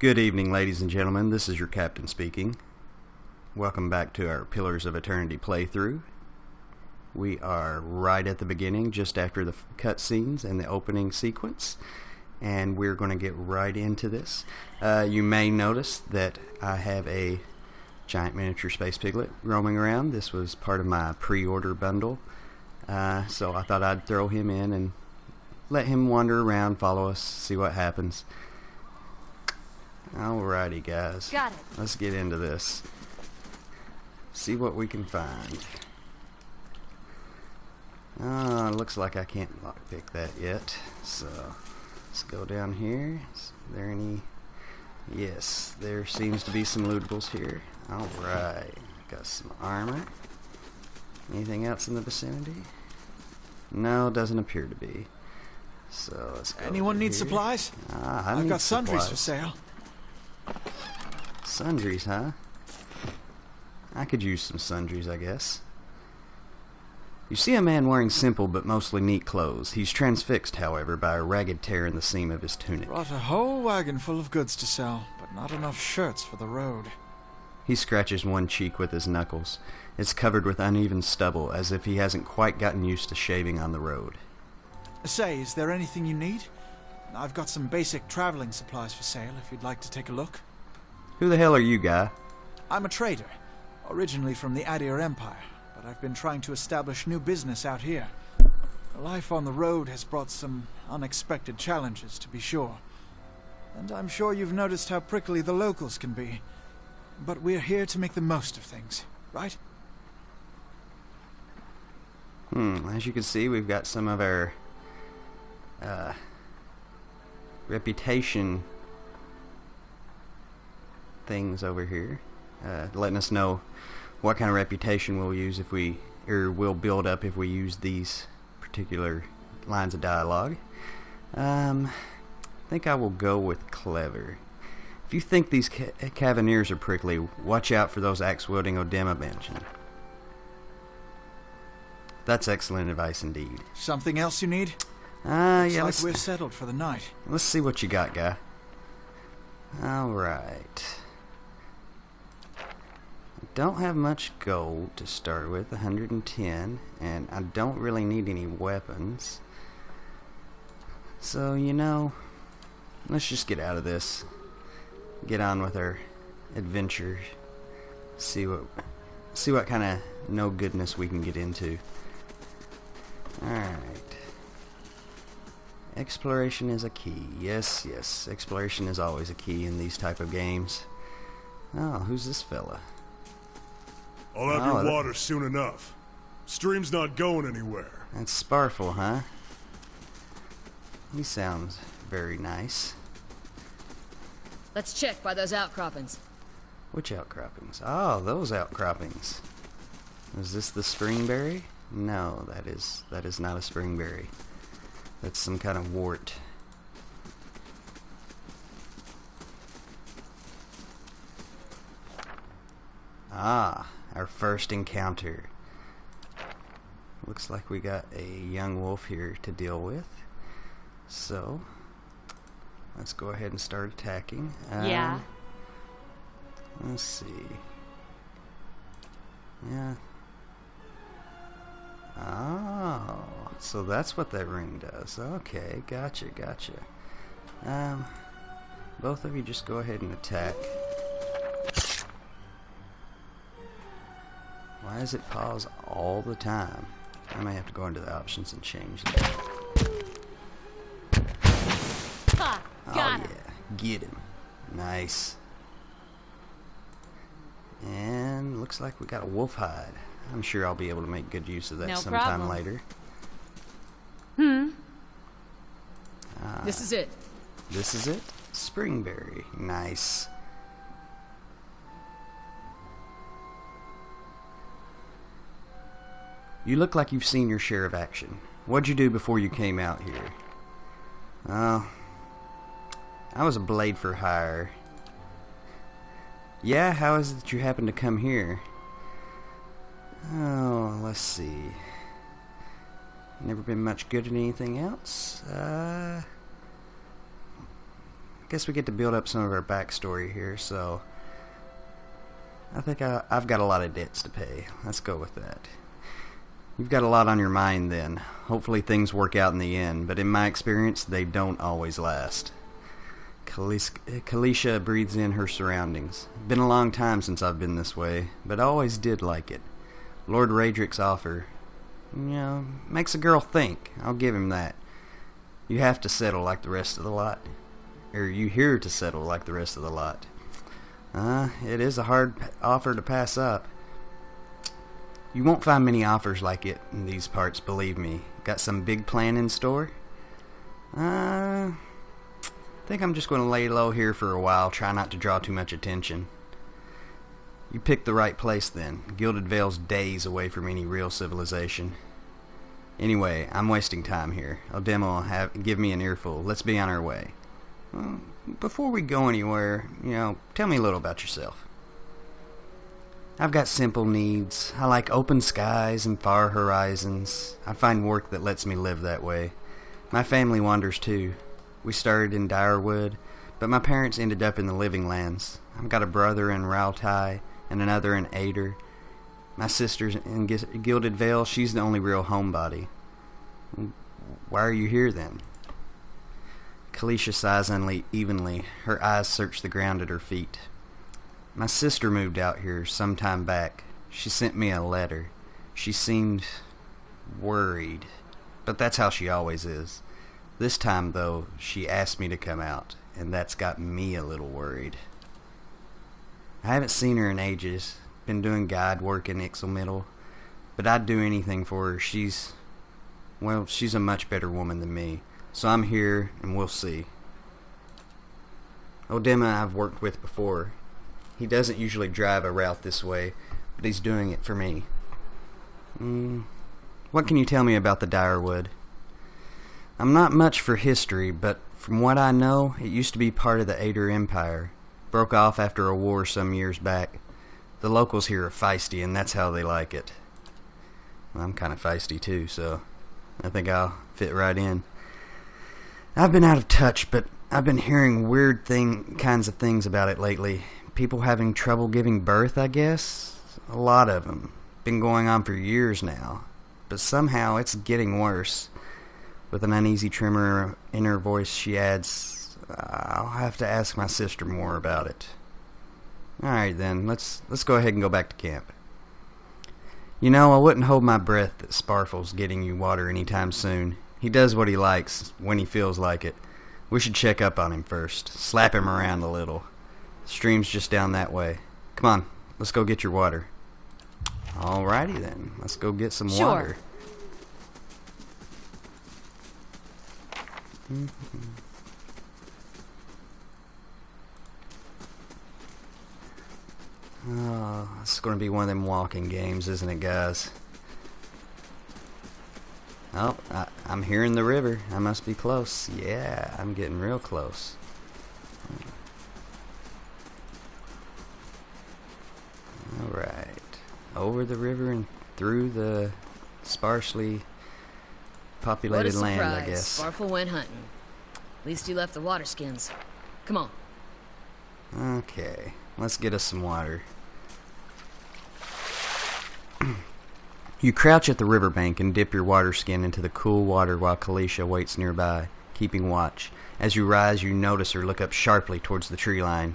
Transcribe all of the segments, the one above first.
Good evening, ladies and gentlemen. This is your captain speaking. Welcome back to our Pillars of Eternity playthrough. We are right at the beginning, just after the cutscenes and the opening sequence, and we're going to get right into this. You may notice that I have a giant miniature space piglet roaming around. This was part of my pre-order bundle, so I thought I'd throw him in and let him wander around, follow us, see what happens. Alrighty, guys. Got it. Let's get into this. See what we can find. Looks like I can't lockpick that yet. So, let's go down here. Is there any... Yes, there seems to be some lootables here. Alright. Got some armor. Anything else in the vicinity? No, doesn't appear to be. So, let's go. Anyone need supplies? I've got sundries for sale. Sundries, huh? I could use some sundries, I guess. You see a man wearing simple but mostly neat clothes. He's transfixed, however, by a ragged tear in the seam of his tunic. Brought a whole wagon full of goods to sell, but not enough shirts for the road. He scratches one cheek with his knuckles. It's covered with uneven stubble, as if he hasn't quite gotten used to shaving on the road. Say, is there anything you need? I've got some basic traveling supplies for sale, if you'd like to take a look. Who the hell are you, guy? I'm a trader, originally from the Adir Empire, but I've been trying to establish new business out here. Life on the road has brought some unexpected challenges, to be sure. And I'm sure you've noticed how prickly the locals can be. But we're here to make the most of things, right? As you can see, we've got some of our reputation things over here, letting us know what kind of reputation we'll use if we, or will build up if we use these particular lines of dialogue. I think I will go with clever. If you think these Cavaliers are prickly, watch out for those axe-wielding Odema mentioned. That's excellent advice indeed. Something else you need? Yeah, Looks like we're settled for the night. Let's see what you got, guy. Alright. I don't have much gold to start with, 110, and I don't really need any weapons. So, you know, let's just get out of this. Get on with our adventure. See what kind of no goodness we can get into. Alright. Exploration is a key. Yes, yes. Exploration is always a key in these type of games. Oh, who's this fella? I'll have your water soon enough. Stream's not going anywhere. That's Sparful, huh? He sounds very nice. Let's check by those outcroppings. Which outcroppings? Oh, those outcroppings. Is this the springberry? No, that is not a springberry. That's some kind of wart. Ah, our first encounter. Looks like we got a young wolf here to deal with. So, let's go ahead and start attacking. Yeah. Let's see. Yeah. Oh, so that's what that ring does. Okay, gotcha. Both of you just go ahead and attack. Why does it pause all the time? I may have to go into the options and change that. Ha! Got him. Yeah, get him. Nice. And looks like we got a wolf hide. I'm sure I'll be able to make good use of that sometime later. This is it. This is it? Springberry. Nice. You look like you've seen your share of action. What'd you do before you came out here? Oh, I was a blade for hire. Yeah, how is it that you happen to come here? Oh, let's see. Never been much good at anything else. guess we get to build up some of our backstory here, so I think I've got a lot of debts to pay. Let's go with that. You've got a lot on your mind then. Hopefully things work out in the end, but in my experience, they don't always last. Kalisha breathes in her surroundings. Been a long time since I've been this way, but I always did like it. Lord Raedric's offer, makes a girl think. I'll give him that. You have to settle like the rest of the lot. Or you here to settle like the rest of the lot. It is a hard offer to pass up. You won't find many offers like it in these parts, believe me. Got some big plan in store? I think I'm just going to lay low here for a while, try not to draw too much attention. You picked the right place then. Gilded Vale's days away from any real civilization. Anyway, I'm wasting time here. Odema will give me an earful. Let's be on our way. Before we go anywhere, tell me a little about yourself. I've got simple needs. I like open skies and far horizons. I find work that lets me live that way. My family wanders too. We started in Direwood, but my parents ended up in the Living Lands. I've got a brother in Rautai and another in Ader. My sister's in Gilded Vale. She's the only real homebody. Why are you here then? Kalisha sighs unevenly. Her eyes search the ground at her feet. My sister moved out here some time back. She sent me a letter. She seemed worried, but that's how she always is. This time, though, she asked me to come out, and that's got me a little worried. I haven't seen her in ages. Been doing guide work in Ixelmiddle, but I'd do anything for her. She's a much better woman than me. So I'm here, and we'll see. Odema I've worked with before. He doesn't usually drive a route this way, but he's doing it for me. What can you tell me about the Direwood? I'm not much for history, but from what I know, it used to be part of the Ader Empire. Broke off after a war some years back. The locals here are feisty, and that's how they like it. Well, I'm kind of feisty too, so I think I'll fit right in. I've been out of touch, but I've been hearing weird kinds of things about it lately. People having trouble giving birth, I guess. A lot of them. Been going on for years now. But somehow it's getting worse. With an uneasy tremor in her voice, she adds, I'll have to ask my sister more about it. Alright then, let's go ahead and go back to camp. I wouldn't hold my breath that Sparfle's getting you water anytime soon. He does what he likes, when he feels like it. We should check up on him first. Slap him around a little. The stream's just down that way. Come on, let's go get your water. Alrighty then, let's go get some water. Oh, it's going to be one of them walking games, isn't it, guys? Oh, I'm hearing the river. I must be close. Yeah, I'm getting real close. Alright. Over the river and through the sparsely populated land, I guess. Sparfle went hunting. At least you left the water skins. Come on. Okay, let's get us some water. You crouch at the riverbank and dip your water skin into the cool water while Kalisha waits nearby, keeping watch. As you rise, you notice her look up sharply towards the tree line.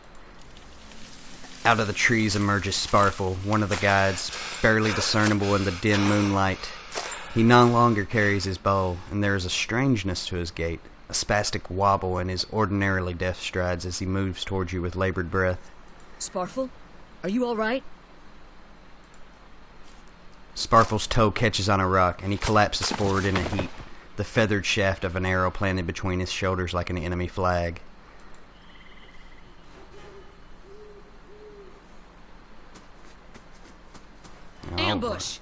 Out of the trees emerges Sparfle, one of the guides, barely discernible in the dim moonlight. He no longer carries his bow, and there is a strangeness to his gait, a spastic wobble in his ordinarily deft strides as he moves towards you with labored breath. Sparfle? Are you all right? Sparfle's toe catches on a rock, and he collapses forward in a heap, the feathered shaft of an arrow planted between his shoulders like an enemy flag. Ambush!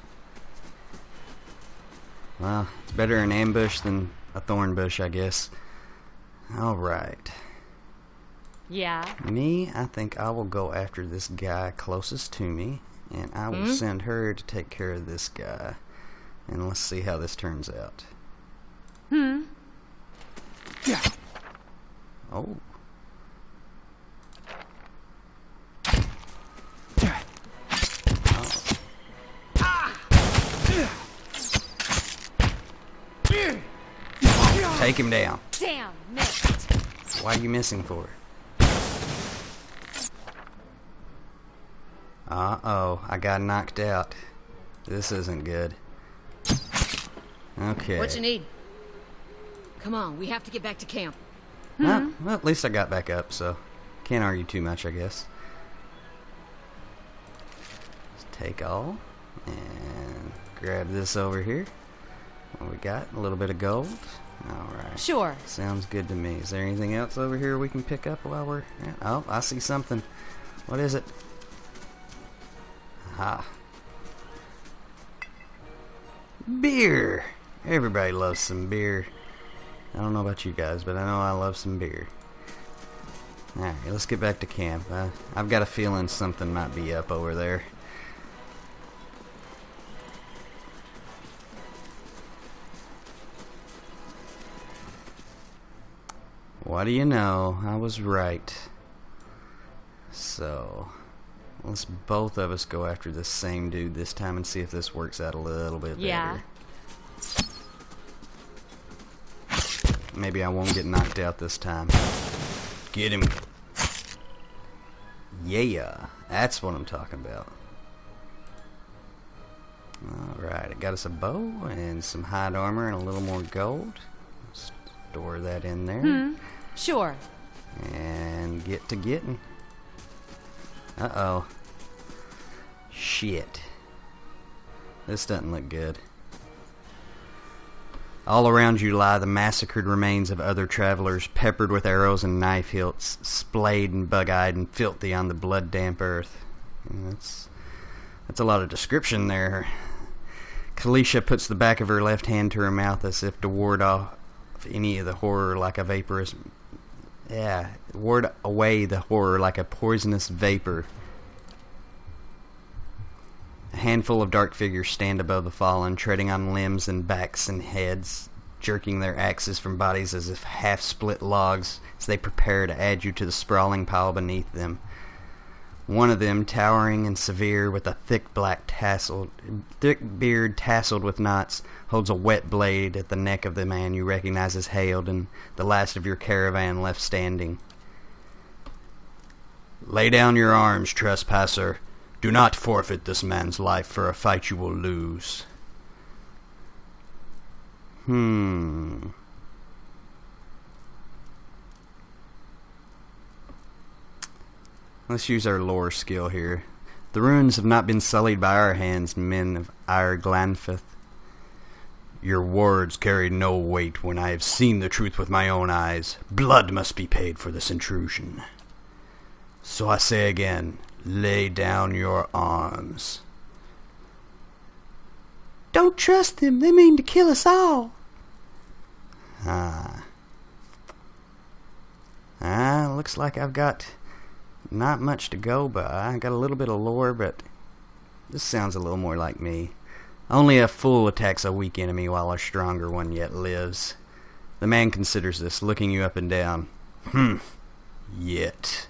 Well, it's better an ambush than a thorn bush, I guess. Alright. Yeah? Me, I think I will go after this guy closest to me, and I will send her to take care of this guy. And let's see how this turns out. Yeah. Oh. Take him down. Damn, missed. Why are you missing for? Uh-oh, I got knocked out. This isn't good. Okay. What you need? Come on, we have to get back to camp. Well, at least I got back up, so can't argue too much, I guess. Let's take all and grab this over here. What we got? A little bit of gold. Alright. Sure. Sounds good to me. Is there anything else over here we can pick up while we're... Oh, I see something. What is it? Aha. Beer! Everybody loves some beer. I don't know about you guys, but I know I love some beer. Alright, let's get back to camp. I've got a feeling something might be up over there. What do you know? I was right. So, let's both of us go after the same dude this time and see if this works out a little bit better. Maybe I won't get knocked out this time. Get him. Yeah, that's what I'm talking about. Alright, I got us a bow and some hide armor and a little more gold. Store that in there. Sure. And get to getting. Uh-oh. Shit. This doesn't look good. All around you lie the massacred remains of other travelers, peppered with arrows and knife hilts, splayed and bug-eyed and filthy on the blood-damp earth. And that's a lot of description there. Kalisha puts the back of her left hand to her mouth as if to ward off any of the horror like a vaporous... ward away the horror like a poisonous vapor. A handful of dark figures stand above the fallen, treading on limbs and backs and heads, jerking their axes from bodies as if half-split logs as they prepare to add you to the sprawling pile beneath them. One of them, towering and severe, with a thick beard tasseled with knots, holds a wet blade at the neck of the man you recognize as Haled, the last of your caravan left standing. Lay down your arms, trespasser. Do not forfeit this man's life for a fight you will lose. Let's use our lore skill here. The runes have not been sullied by our hands, men of Ire Glanfith. Your words carry no weight when I have seen the truth with my own eyes. Blood must be paid for this intrusion. So I say again, lay down your arms. Don't trust them. They mean to kill us all. Looks like I've got not much to go by. I got a little bit of lore, but this sounds a little more like me. Only a fool attacks a weak enemy while a stronger one yet lives. The man considers this, looking you up and down. Yet.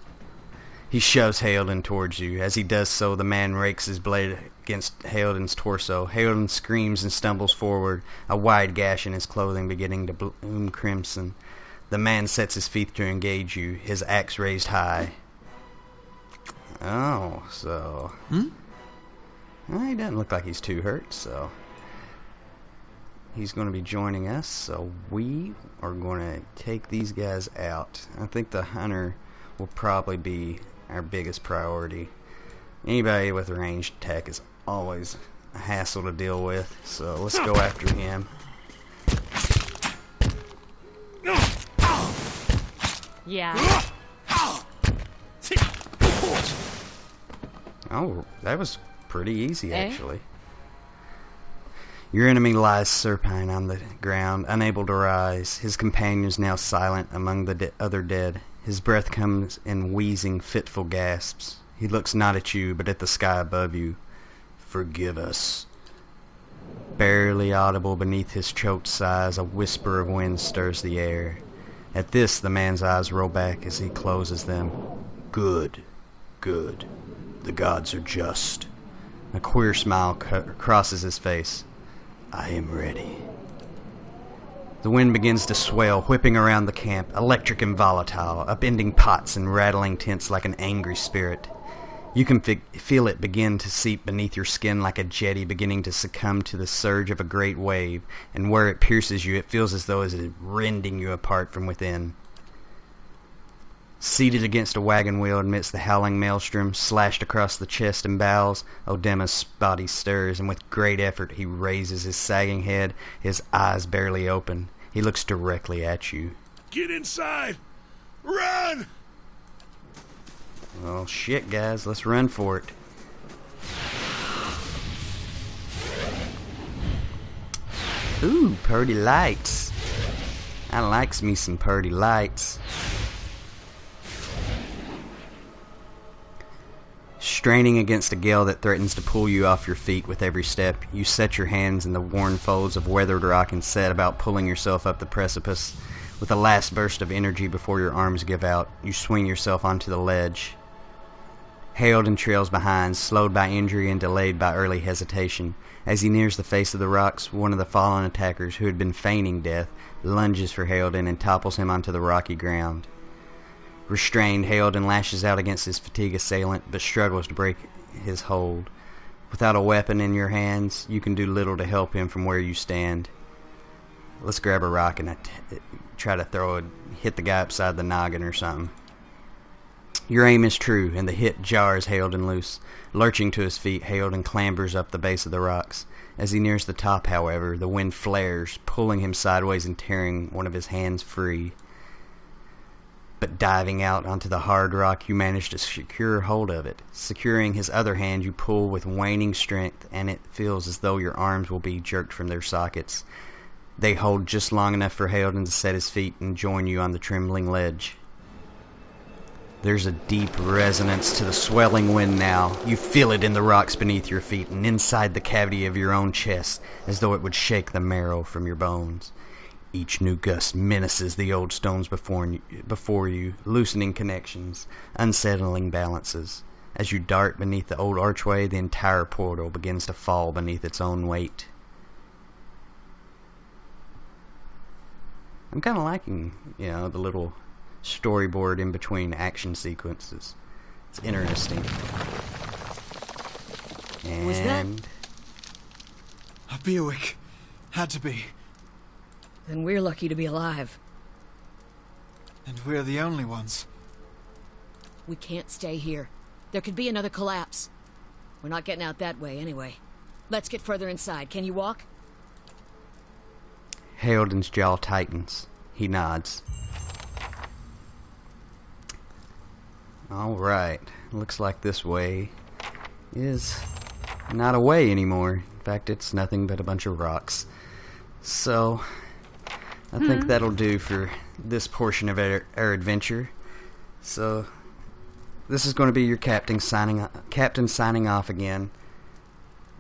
He shoves Halden towards you. As he does so, the man rakes his blade against Halden's torso. Halden screams and stumbles forward, a wide gash in his clothing beginning to bloom crimson. The man sets his feet to engage you, his axe raised high. Oh, so... Well, he doesn't look like he's too hurt, so... He's going to be joining us, so we are going to take these guys out. I think the hunter will probably be our biggest priority. Anybody with ranged attack is always a hassle to deal with, so let's go after him. Yeah. Oh, that was pretty easy, actually. Your enemy lies Serpine on the ground, unable to rise. His companions now silent among the other dead. His breath comes in wheezing, fitful gasps. He looks not at you, but at the sky above you. Forgive us. Barely audible beneath his choked sighs, a whisper of wind stirs the air. At this, the man's eyes roll back as he closes them. Good. Good. The gods are just. A queer smile crosses his face. I am ready. The wind begins to swell, whipping around the camp, electric and volatile, upending pots and rattling tents like an angry spirit. You can feel it begin to seep beneath your skin like a jetty beginning to succumb to the surge of a great wave, and where it pierces you, it feels as though it is rending you apart from within. Seated against a wagon wheel amidst the howling maelstrom, slashed across the chest and bowels, Odema's body stirs, and with great effort he raises his sagging head, his eyes barely open. He looks directly at you. Get inside! Run! Well, shit, guys, let's run for it. Ooh, purty lights. I likes me some purty lights. Straining against a gale that threatens to pull you off your feet with every step, you set your hands in the worn folds of weathered rock and set about pulling yourself up the precipice. With a last burst of energy before your arms give out, you swing yourself onto the ledge. Hayden trails behind, slowed by injury and delayed by early hesitation. As he nears the face of the rocks, one of the fallen attackers, who had been feigning death, lunges for Hayden and topples him onto the rocky ground. Restrained, Hayden lashes out against his fatigue assailant, but struggles to break his hold. Without a weapon in your hands, you can do little to help him from where you stand. Let's grab a rock and try to hit the guy upside the noggin or something. Your aim is true, and the hit jars Hayden loose. Lurching to his feet, Hayden clambers up the base of the rocks. As he nears the top, however, the wind flares, pulling him sideways and tearing one of his hands free. But diving out onto the hard rock, you manage to secure hold of it. Securing his other hand, you pull with waning strength, and it feels as though your arms will be jerked from their sockets. They hold just long enough for Hayden to set his feet and join you on the trembling ledge. There's a deep resonance to the swelling wind now. You feel it in the rocks beneath your feet and inside the cavity of your own chest, as though it would shake the marrow from your bones. Each new gust menaces the old stones before you, loosening connections, unsettling balances. As you dart beneath the old archway, the entire portal begins to fall beneath its own weight. I'm kind of liking, the little storyboard in between action sequences. It's interesting. And Was that? A Buick. Had to be. Then we're lucky to be alive. And we're the only ones. We can't stay here. There could be another collapse. We're not getting out that way anyway. Let's get further inside. Can you walk? Hayden's jaw tightens. He nods. Alright. Looks like this way is not a way anymore. In fact, it's nothing but a bunch of rocks. So, I think that'll do for this portion of our adventure. So, this is going to be your captain signing off again.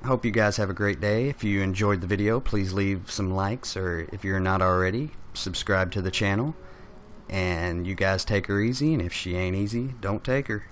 Hope you guys have a great day. If you enjoyed the video, please leave some likes, or if you're not already, subscribe to the channel. And you guys take her easy, and if she ain't easy, don't take her.